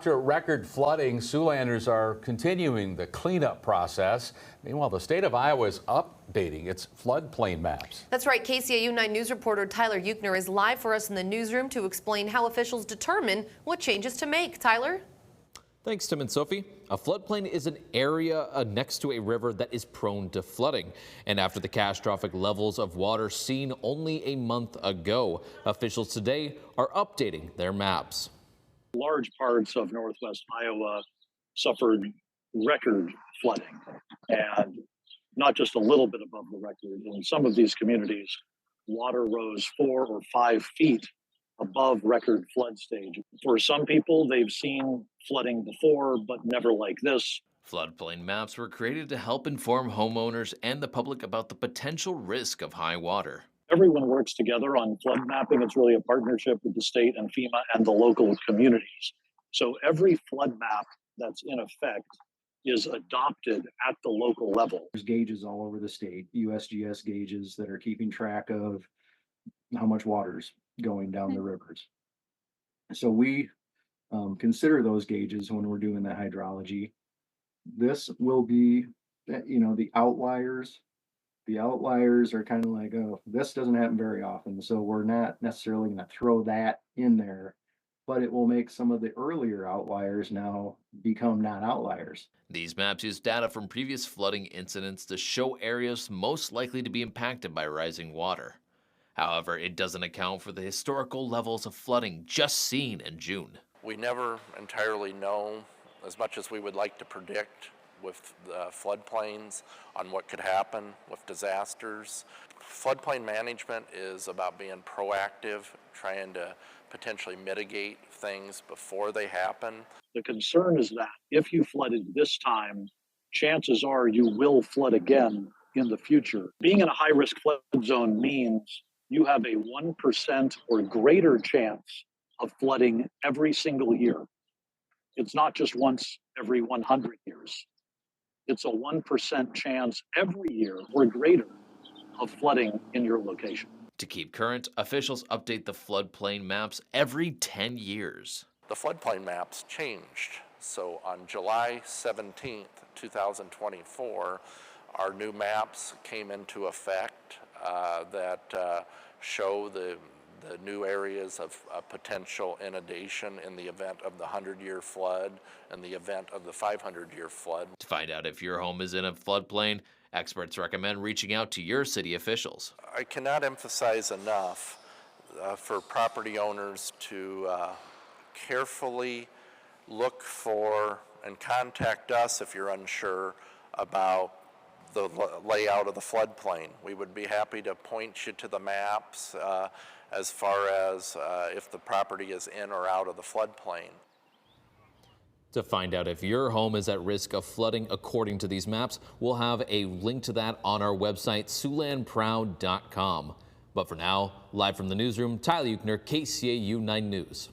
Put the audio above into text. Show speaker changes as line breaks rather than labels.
After record flooding, Siouxlanders are continuing the cleanup process. Meanwhile, the state of Iowa is updating its floodplain maps.
That's right. KCAU-9 News reporter Tyler Euchner is live for us in the newsroom to explain how officials determine what changes to make. Tyler?
Thanks, Tim and Sophie. A floodplain is an area next to a river that is prone to flooding. And after the catastrophic levels of water seen only a month ago, officials today are updating their maps.
Large parts of northwest Iowa suffered record flooding, and not just a little bit above the record. In some of these communities, water rose 4 or 5 feet above record flood stage. For some people, they've seen flooding before, but never like this.
Floodplain maps were created to help inform homeowners and the public about the potential risk of high water.
Everyone works together on flood mapping. It's really a partnership with the state and FEMA and the local communities. So every flood map that's in effect is adopted at the local level.
There's gauges all over the state, USGS gauges that are keeping track of how much water's going down the rivers. So we consider those gauges when we're doing the hydrology. This will be, the outliers. The outliers are kind of like, oh, this doesn't happen very often, so we're not necessarily going to throw that in there, but it will make some of the earlier outliers now become non-outliers.
These maps use data from previous flooding incidents to show areas most likely to be impacted by rising water. However, it doesn't account for the historical levels of flooding just seen in June.
We never entirely know, as much as we would like to predict with the floodplains, on what could happen with disasters. Floodplain management is about being proactive, trying to potentially mitigate things before they happen.
The concern is that if you flooded this time, chances are you will flood again in the future. Being in a high-risk flood zone means you have a 1% or greater chance of flooding every single year. It's not just once every 100 years. It's a 1% chance every year or greater of flooding in your location.
To keep current, officials update the floodplain maps every 10 years.
The floodplain maps changed. So on July 17th, 2024, our new maps came into effect that show the new areas of potential inundation in the event of the 100-year flood and the event of the 500-year flood.
To find out if your home is in a floodplain, experts recommend reaching out to your city officials.
I cannot emphasize enough for property owners to carefully look for and contact us if you're unsure about the layout of the floodplain. We would be happy to point you to the maps as far as if the property is in or out of the floodplain.
To find out if your home is at risk of flooding according to these maps, we'll have a link to that on our website, SiouxlandProud.com. But for now, live from the newsroom, Tyler Euchner, KCAU-9 News.